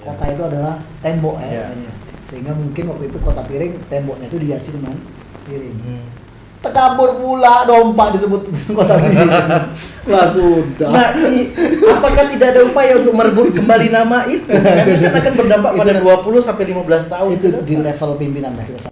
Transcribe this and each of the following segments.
Kota itu adalah tembok ya. Sehingga mungkin waktu itu kota piring, temboknya itu dihiasi dengan piring. Tekabur pula dompak disebut kota piring. Lah sudah. Nah, apakah tidak ada upaya untuk merebut kembali nama itu? Itu kan akan berdampak pada 20 sampai 15 tahun Itu di level pimpinan lah kita.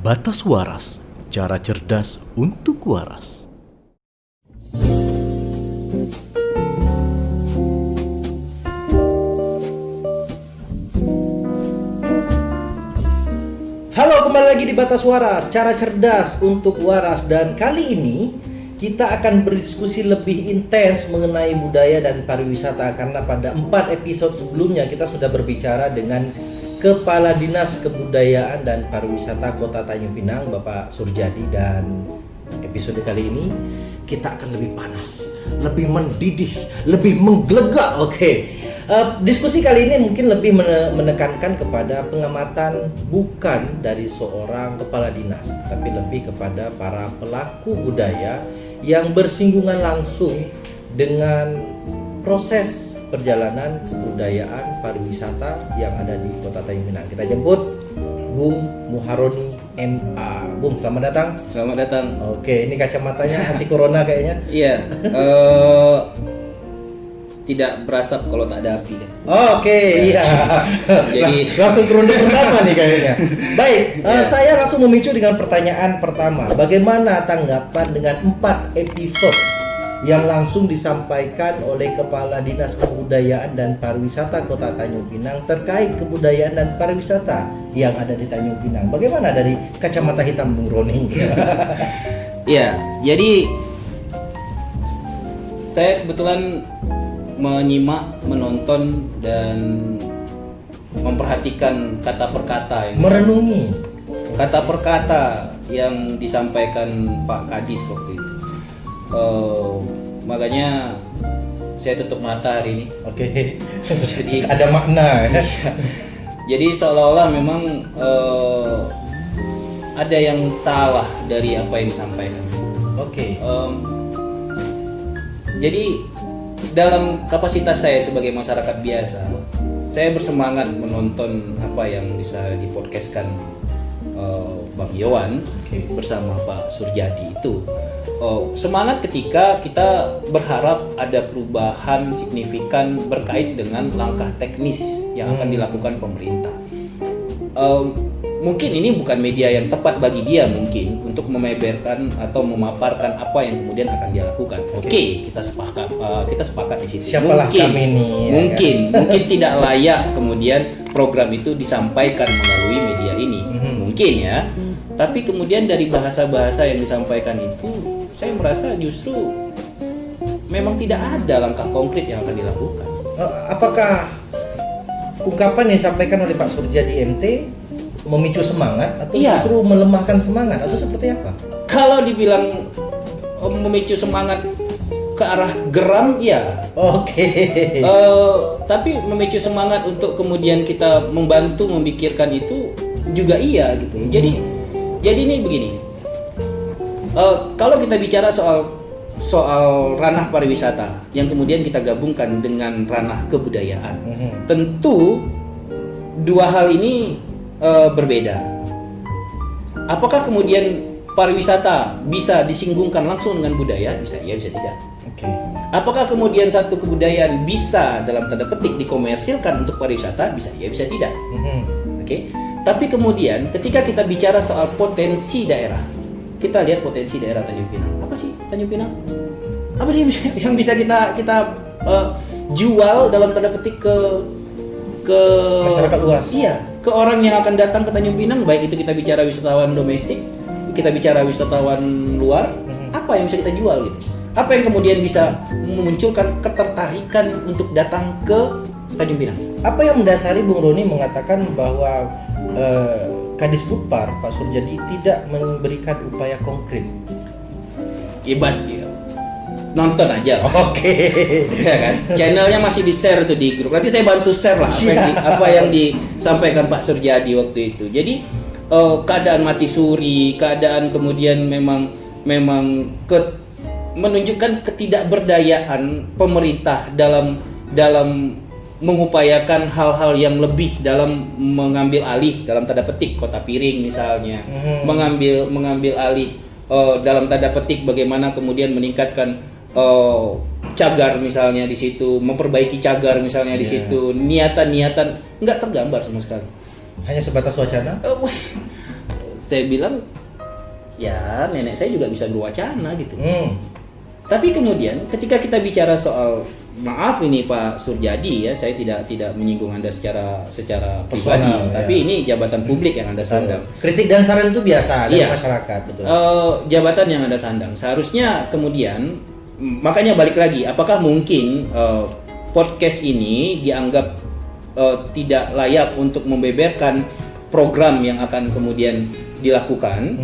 Batas waras, cara cerdas untuk waras. Halo, kembali lagi di Batas Waras, cara cerdas untuk waras. Dan kali ini kita akan berdiskusi lebih intens mengenai budaya dan pariwisata. Karena pada 4 episode sebelumnya kita sudah berbicara dengan Kepala Dinas Kebudayaan dan Pariwisata Kota Tanjung Pinang, Bapak Surjadi. Dan episode kali ini kita akan lebih panas, lebih mendidih, lebih menggelegar. Diskusi kali ini mungkin lebih menekankan kepada pengamatan bukan dari seorang kepala dinas, tapi lebih kepada para pelaku budaya yang bersinggungan langsung dengan proses perjalanan kebudayaan pariwisata yang ada di Kota Tanjung Pinang. Kita jemput Bung Muharoni MA. Bung, selamat datang. Selamat datang. Oke, ini kacamatanya anti corona kayaknya. Iya. Tidak berasap kalau tak ada api. Iya. Jadi langsung ke ronde pertama nih kayaknya. Baik, saya langsung memicu dengan pertanyaan pertama. Bagaimana tanggapan dengan 4 episode yang langsung disampaikan oleh Kepala Dinas Kebudayaan dan Pariwisata Kota Tanjung Pinang terkait kebudayaan dan pariwisata yang ada di Tanjung Pinang? Bagaimana dari kacamata hitam Bung Roni? Iya, jadi saya kebetulan menyimak, menonton dan memperhatikan kata per kata yang Merenungi kata per kata yang disampaikan Pak Kadis waktu itu. Makanya saya tutup mata hari ini. Oke. Jadi ada makna ya. Jadi seolah-olah memang ada yang salah dari apa yang disampaikan. Oke. Jadi dalam kapasitas saya sebagai masyarakat biasa, saya bersemangat menonton apa yang bisa dipodcastkan Bang Yowan bersama Pak Surjadi itu. Semangat ketika kita berharap ada perubahan signifikan berkait dengan langkah teknis yang akan dilakukan pemerintah. Mungkin ini bukan media yang tepat bagi dia mungkin untuk memeberkan atau memaparkan apa yang kemudian akan dia lakukan. Oke, kita sepakat di situ. Siapalah mungkin, kami ini? Mungkin tidak layak kemudian program itu disampaikan melalui media ini. Mungkin ya. Tapi kemudian dari bahasa-bahasa yang disampaikan itu, saya merasa justru memang tidak ada langkah konkret yang akan dilakukan. Apakah ungkapan yang disampaikan oleh Pak Surjadi MT memicu semangat atau justru melemahkan semangat atau seperti apa? Kalau dibilang memicu semangat ke arah geram, ya. Tapi memicu semangat untuk kemudian kita membantu memikirkan itu juga iya gitu. Jadi ini begini. Kalau kita bicara soal ranah pariwisata yang kemudian kita gabungkan dengan ranah kebudayaan, tentu dua hal ini berbeda. Apakah kemudian pariwisata bisa disinggungkan langsung dengan budaya? Bisa iya, bisa tidak. Apakah kemudian satu kebudayaan bisa dalam tanda petik dikomersilkan untuk pariwisata? Bisa iya, bisa tidak. Tapi kemudian ketika kita bicara soal potensi daerah, kita lihat potensi daerah Tanjung Pinang. Apa sih Tanjung Pinang? Apa sih yang bisa kita jual dalam tanda petik ke masyarakat luas? Iya, ke orang yang akan datang ke Tanjung Pinang, baik itu kita bicara wisatawan domestik, kita bicara wisatawan luar, apa yang bisa kita jual gitu? Apa yang kemudian bisa memunculkan ketertarikan untuk datang ke Tanjung Pinang? Apa yang mendasari Bung Roni mengatakan bahwa Kadis Budpar Pak Surjadi tidak memberikan upaya konkret? Hebat ya. Nonton aja. Ya kan? Channelnya masih di-share tuh di grup. Nanti saya bantu share lah apa yang disampaikan Pak Surjadi waktu itu. Jadi keadaan mati suri, keadaan kemudian memang menunjukkan ketidakberdayaan pemerintah dalam mengupayakan hal-hal yang lebih dalam mengambil alih dalam tanda petik Kota Piring misalnya, mengambil alih dalam tanda petik bagaimana kemudian meningkatkan cagar misalnya di situ, memperbaiki cagar misalnya di situ, niatan nggak tergambar sama sekali. Hanya sebatas wacana? Saya bilang ya nenek saya juga bisa berwacana gitu. Tapi kemudian ketika kita bicara soal, maaf ini Pak Surjadi ya, saya tidak menyinggung Anda secara pribadi, tapi ini jabatan publik yang Anda sandang. Kritik dan saran itu biasa dari masyarakat, betul. Jabatan yang Anda sandang seharusnya kemudian, makanya balik lagi, apakah mungkin podcast ini dianggap tidak layak untuk membeberkan program yang akan kemudian dilakukan,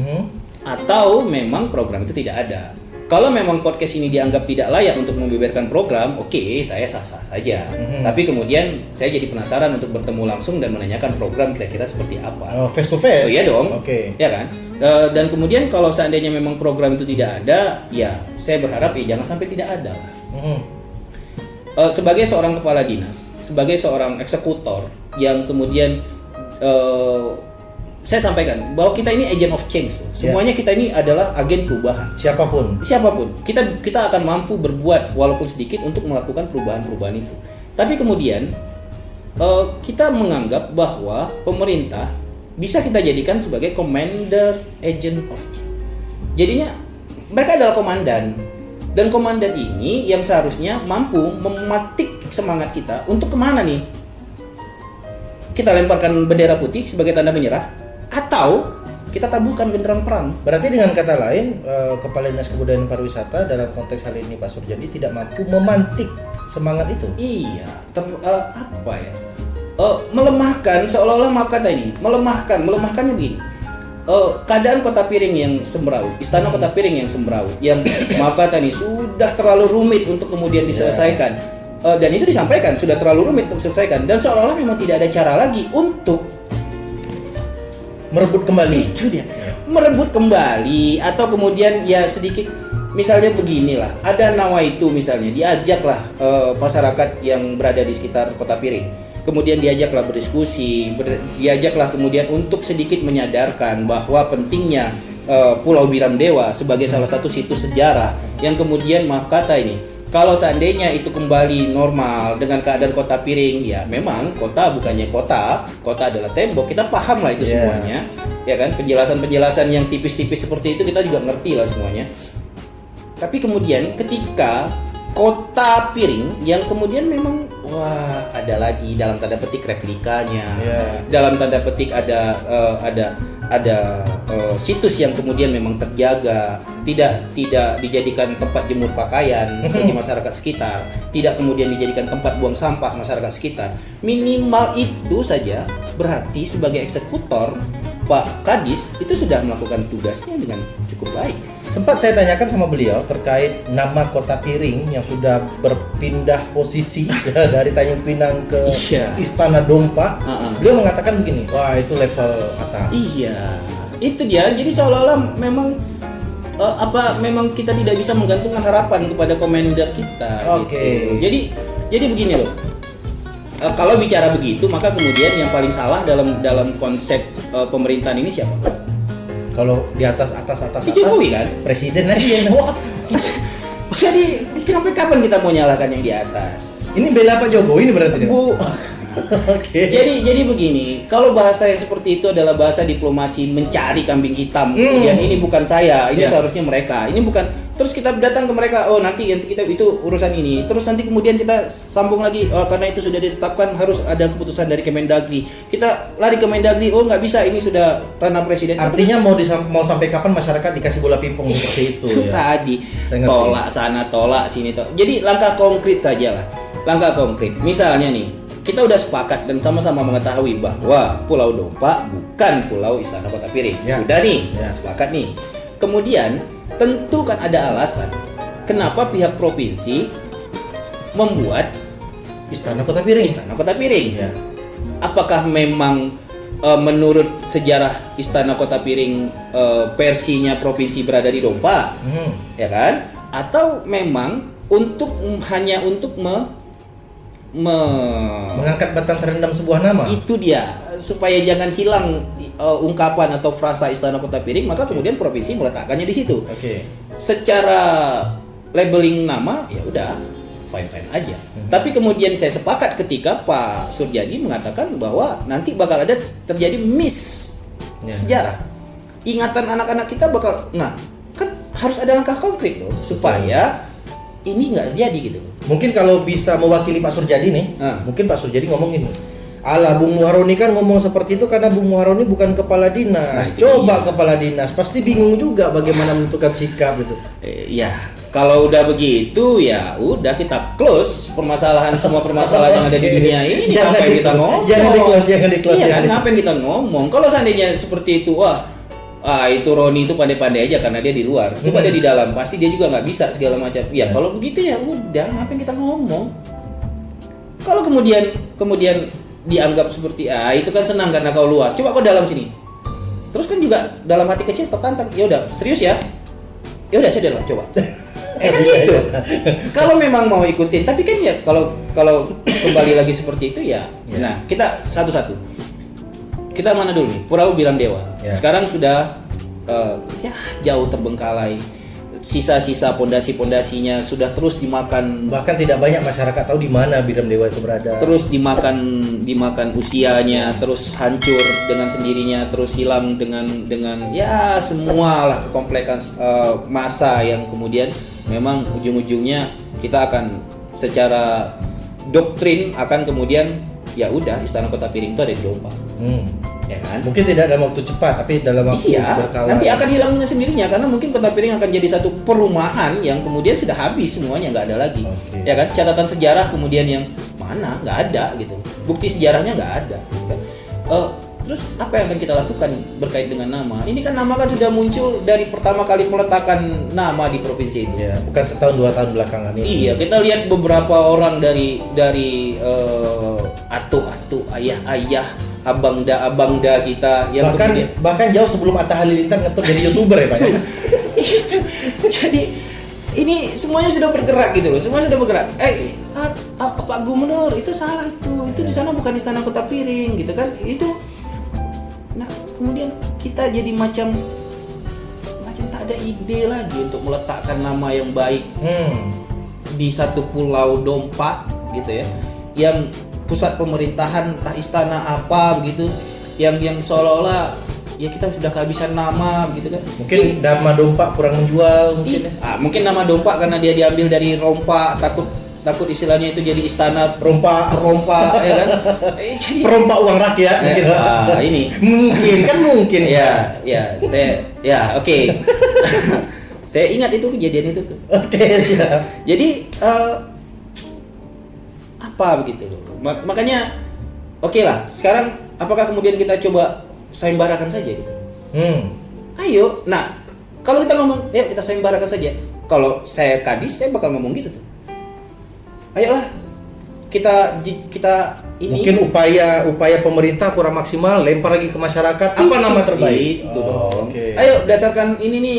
atau memang program itu tidak ada? Kalau memang podcast ini dianggap tidak layak untuk membeberkan program, oke, saya sah-sah saja. Tapi kemudian saya jadi penasaran untuk bertemu langsung dan menanyakan program kira-kira seperti apa. Face to face? Oh iya dong, Oke. ya kan? Dan kemudian kalau seandainya memang program itu tidak ada, ya saya berharap ya jangan sampai tidak ada. Sebagai seorang kepala dinas, sebagai seorang eksekutor yang kemudian saya sampaikan bahwa kita ini agent of change. Semuanya kita ini adalah agen perubahan. Siapapun, kita akan mampu berbuat walaupun sedikit untuk melakukan perubahan-perubahan itu. Tapi kemudian kita menganggap bahwa pemerintah bisa kita jadikan sebagai commander agent of change. Jadinya mereka adalah komandan, dan komandan ini yang seharusnya mampu mematik semangat kita untuk kemana nih? Kita lemparkan bendera putih sebagai tanda menyerah, atau kita tabuhkan genderang perang. Berarti dengan kata lain, Kepala Dinas Kebudayaan dan Pariwisata dalam konteks hal ini Pak Surjadi tidak mampu memantik semangat itu. Iya, melemahkan, seolah-olah, maaf kata ini, melemahkannya begini. Keadaan Kota Piring yang semeraut, istana Kota Piring yang semeraut, yang maaf kata ini sudah terlalu rumit untuk kemudian diselesaikan. Dan itu disampaikan sudah terlalu rumit untuk diselesaikan, dan seolah-olah memang tidak ada cara lagi untuk merebut kembali. Itu dia, merebut kembali, atau kemudian ya sedikit, misalnya beginilah, ada nawaitu misalnya, diajaklah masyarakat yang berada di sekitar Kota Piring, kemudian diajaklah berdiskusi, diajaklah kemudian untuk sedikit menyadarkan bahwa pentingnya Pulau Biram Dewa sebagai salah satu situs sejarah yang kemudian, maaf kata ini, kalau seandainya itu kembali normal dengan keadaan Kota Piring, ya memang kota bukannya kota adalah tembok, kita paham lah itu semuanya, ya kan, penjelasan yang tipis-tipis seperti itu kita juga ngerti lah semuanya. Tapi kemudian ketika Kota Piring yang kemudian memang ada lagi dalam tanda petik replikanya, dalam tanda petik ada situs yang kemudian memang terjaga, tidak dijadikan tempat jemur pakaian bagi masyarakat sekitar, tidak kemudian dijadikan tempat buang sampah masyarakat sekitar. Minimal itu saja berarti sebagai eksekutor Pak Kadis itu sudah melakukan tugasnya dengan cukup baik. Sempat saya tanyakan sama beliau terkait nama Kota Piring yang sudah berpindah posisi dari Tanjung Pinang ke Istana Dompa. Beliau mengatakan begini, wah itu level atas. Iya, itu dia. Jadi seolah-olah memang memang kita tidak bisa menggantungkan harapan kepada komander kita. Gitu. Jadi begini loh. Kalau bicara begitu, maka kemudian yang paling salah dalam konsep pemerintahan ini siapa? Kalau di atas Jokowi kan? Presiden aja. Jadi sampai kapan kita mau nyalakan yang di atas? Ini bela Pak Jokowi ini berarti. Bu. Jadi begini, kalau bahasa yang seperti itu adalah bahasa diplomasi mencari kambing hitam. Kemudian ini bukan saya, ini seharusnya mereka. Ini bukan. Terus kita datang ke mereka, nanti kita itu urusan ini. Terus nanti kemudian kita sambung lagi, karena itu sudah ditetapkan harus ada keputusan dari Kemendagri. Kita lari ke Kemendagri, nggak bisa, ini sudah ranah presiden. Artinya mau sampai kapan masyarakat dikasih bola pingpong seperti itu? Itu tadi tolak sana, tolak sini. Jadi langkah konkret saja lah, langkah konkret. Misalnya nih, kita udah sepakat dan sama-sama mengetahui bahwa Pulau Dompa bukan Pulau Istana Kota Piring. Sudah nih, sepakat nih. Kemudian tentu kan ada alasan kenapa pihak provinsi membuat Istana Kota Piring. Apakah memang menurut sejarah Istana Kota Piring versinya provinsi berada di Dompa, ya kan? Atau memang hanya untuk mengangkat batas rendam sebuah nama. Itu dia, supaya jangan hilang ungkapan atau frasa Istana Kota Piring, maka kemudian provinsi meletakkannya di situ. Secara labeling nama ya udah fine aja. Tapi kemudian saya sepakat ketika Pak Surjadi mengatakan bahwa nanti bakal ada terjadi miss sejarah. Ingatan anak-anak kita bakal, kan harus ada langkah konkret loh supaya ini nggak terjadi gitu. Mungkin kalau bisa mewakili Pak Surjadi nih, mungkin Pak Surjadi ngomongin, ala Bung Muharoni kan ngomong seperti itu karena Bung Muharoni bukan kepala dinas. Coba kepala dinas pasti bingung juga bagaimana menentukan sikap gitu. Kalau udah begitu ya udah kita close semua permasalahan yang ada di dunia ini. Ngapain kita ngomong? Jangan di close. Iya kan, ngapain kita ngomong? Kalau seandainya seperti itu, itu Roni itu pandai-pandai aja karena dia di luar. Coba dia di dalam, pasti dia juga nggak bisa segala macam. Ya kalau begitu ya udah, ngapain kita ngomong? Kalau kemudian dianggap seperti itu kan senang karena kau luar. Coba kau dalam sini. Terus kan juga dalam hati kecil tertantang. Ya udah, serius ya? Ya udah saya dalam, coba. Kan gitu. Kalau memang mau ikutin, tapi kan ya kalau kembali lagi seperti itu ya. Nah, kita satu-satu. Kita mana dulu nih? Purau Biram Dewa. Sekarang sudah jauh terbengkalai. Sisa-sisa pondasi-pondasinya sudah terus dimakan. Bahkan tidak banyak masyarakat tahu di mana Biram Dewa itu berada. Terus dimakan usianya, terus hancur dengan sendirinya, terus hilang dengan ya semualah kekomplekan masa yang kemudian memang ujung-ujungnya kita akan secara doktrin akan kemudian ya udah Istana Kota Piring itu ada di Dompa. Ya kan? Mungkin tidak dalam waktu cepat tapi dalam waktu berkala. Nanti akan hilang dengan sendirinya karena mungkin Kota Piring akan jadi satu perumahan yang kemudian sudah habis semuanya, nggak ada lagi. Ya kan? Catatan sejarah kemudian yang mana nggak ada gitu. Bukti sejarahnya nggak ada. Gitu kan? Terus apa yang akan kita lakukan berkait dengan nama? Ini kan nama kan sudah muncul dari pertama kali meletakkan nama di provinsi itu. Ya, bukan setahun 2 tahun belakangan ini. Iya, kita lihat beberapa orang dari atu-atu, ayah-ayah, abangda kita yang bahkan jauh sebelum Atta Halilintar ngetop jadi YouTuber ya Pak. Itu. Jadi ini semuanya sudah bergerak gitu loh. Semua sudah bergerak. Pak Gubernur itu salah itu di sana bukan Istana Kota Piring gitu kan. Itu kemudian kita jadi macam tak ada ide lagi untuk meletakkan nama yang baik di satu pulau Dompa gitu ya, yang pusat pemerintahan entah istana apa begitu, yang seolah-olah ya kita sudah kehabisan nama gitu kan. Mungkin nama Dompa kurang menjual mungkin. Mungkin nama Dompa karena dia diambil dari rompa, takut istilahnya itu jadi istana rompa ya kan. Jadi perompa uang rakyat ini mungkin saya oke. Saya ingat itu kejadian itu tuh. Siap. Jadi apa begitu loh. Makanya oke lah, sekarang apakah kemudian kita coba sayembarakan saja gitu. Ayo. Nah, kalau kita ngomong kita sayembarakan saja. Kalau saya Kadis saya bakal ngomong gitu tuh. Ayolah kita ini mungkin upaya pemerintah kurang maksimal, lempar lagi ke masyarakat apa nama terbaik itu Ayo berdasarkan ini nih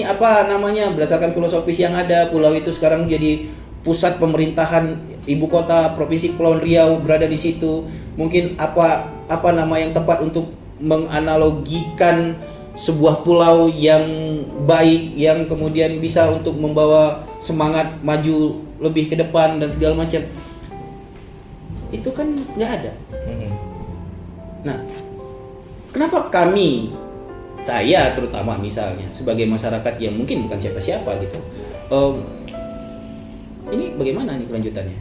berdasarkan filosofis yang ada, pulau itu sekarang jadi pusat pemerintahan ibu kota provinsi Kepulauan Riau berada di situ. Mungkin apa nama yang tepat untuk menganalogikan sebuah pulau yang baik yang kemudian bisa untuk membawa semangat maju lebih ke depan dan segala macam. Itu kan nggak ada. Nah, kenapa saya terutama misalnya sebagai masyarakat yang mungkin bukan siapa-siapa gitu, ini bagaimana nih kelanjutannya?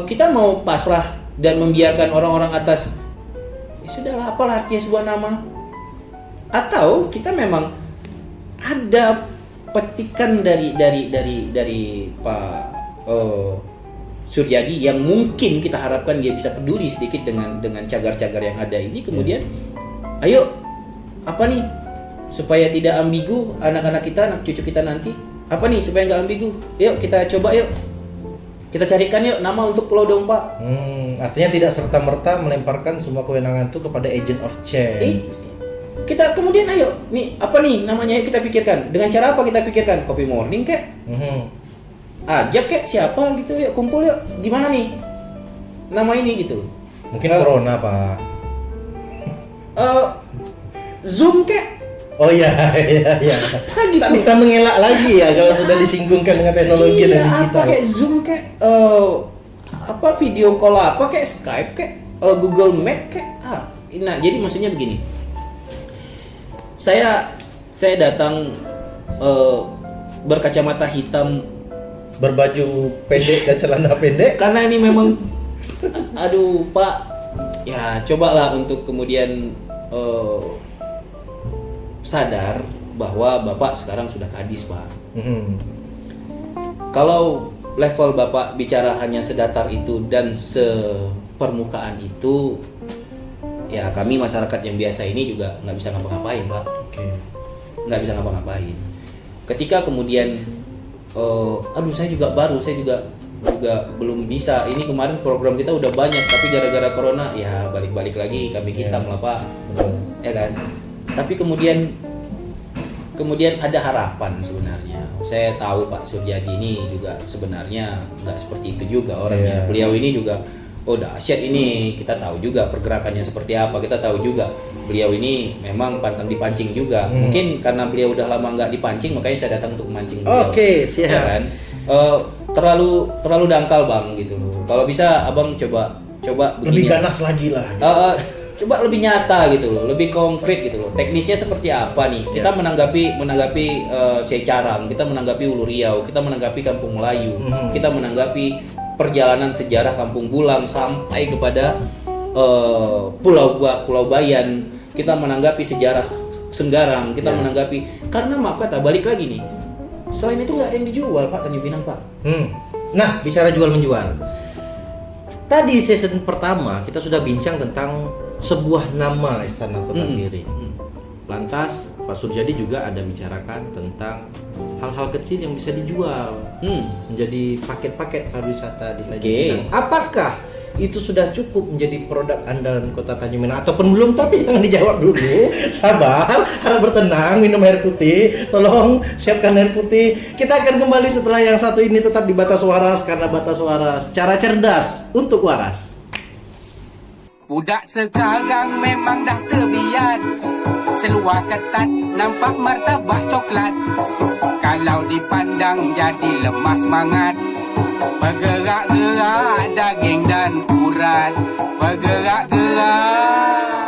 Kita mau pasrah dan membiarkan orang-orang atas sudahlah, apalah artinya sebuah nama? Atau kita memang ada petikan dari Pak Surjadi yang mungkin kita harapkan dia bisa peduli sedikit dengan cagar-cagar yang ada ini, kemudian ayo apa nih supaya tidak ambigu anak-anak kita, anak cucu kita nanti, apa nih supaya nggak ambigu? Yuk kita coba, yuk Kita carikan yuk nama untuk Pulau Dompa. Artinya tidak serta-merta melemparkan semua kewenangan itu kepada agent of change. Kita kemudian ayo, nih apa nih namanya, yuk kita pikirkan. Dengan cara apa kita pikirkan? Kopi morning kek? Ajak kek siapa gitu, yuk kumpul yuk. Gimana nih nama ini gitu? Mungkin corona Pak. Zoom kek? Oh iya. Gitu. Tak bisa mengelak lagi ya kalau sudah disinggungkan dengan teknologi dan digital. Apa kayak Zoom kayak apa video call apa kayak Skype kayak Google Meet kayak nah jadi maksudnya begini. Saya datang berkacamata hitam, berbaju pendek dan celana pendek karena ini memang aduh Pak, ya cobalah untuk kemudian sadar bahwa Bapak sekarang sudah kadis Pak. Kalau level Bapak bicara hanya sedatar itu dan sepermukaan itu, ya kami masyarakat yang biasa ini juga nggak bisa ngapa-ngapain Pak. Nggak bisa ngapa-ngapain. Ketika kemudian, saya juga baru, saya juga belum bisa. Ini kemarin program kita udah banyak, tapi gara-gara corona ya balik-balik lagi kami hitam lah Pak. Ya kan? Tapi kemudian ada harapan sebenarnya. Saya tahu Pak Suryadi ini juga sebenarnya nggak seperti itu juga orangnya. Beliau ini juga, dahsyat ini, kita tahu juga pergerakannya seperti apa. Kita tahu juga beliau ini memang pantang dipancing juga. Mungkin karena beliau udah lama nggak dipancing, makanya saya datang untuk memancing beliau. Oke, siap. Ya kan? Terlalu dangkal Bang gitu loh. Kalau bisa Abang coba lebih begini. ganas lagi lah. Coba lebih nyata gitu loh, lebih konkret gitu loh. Teknisnya seperti apa nih? Kita menanggapi Secarang, kita menanggapi Ulu Riau, kita menanggapi Kampung Melayu, kita menanggapi perjalanan sejarah Kampung Bulang sampai kepada Pulau Bayan, kita menanggapi sejarah Senggarang, kita menanggapi, karena maaf kata balik lagi nih. Selain itu nggak ada yang dijual Pak Tanjung Pinang Pak. Nah, bicara jual menjual. Tadi season pertama kita sudah bincang tentang sebuah nama Istana Kota Piring. Lantas Pak Suryadi juga ada bicarakan tentang hal-hal kecil yang bisa dijual menjadi paket-paket pariwisata di Tanjung Pinang. Apakah itu sudah cukup menjadi produk andalan Kota Tanjung Pinang ataupun belum? Tapi jangan dijawab dulu. Sabar, harap bertenang, minum air putih. Tolong siapkan air putih. Kita akan kembali setelah yang satu ini, tetap di Batas Waras, karena Batas Waras cara cerdas untuk waras. Budak sekarang memang dah terbiar, seluar ketat nampak martabak coklat. Kalau dipandang jadi lemah semangat, bergerak-gerak daging dan urat, bergerak-gerak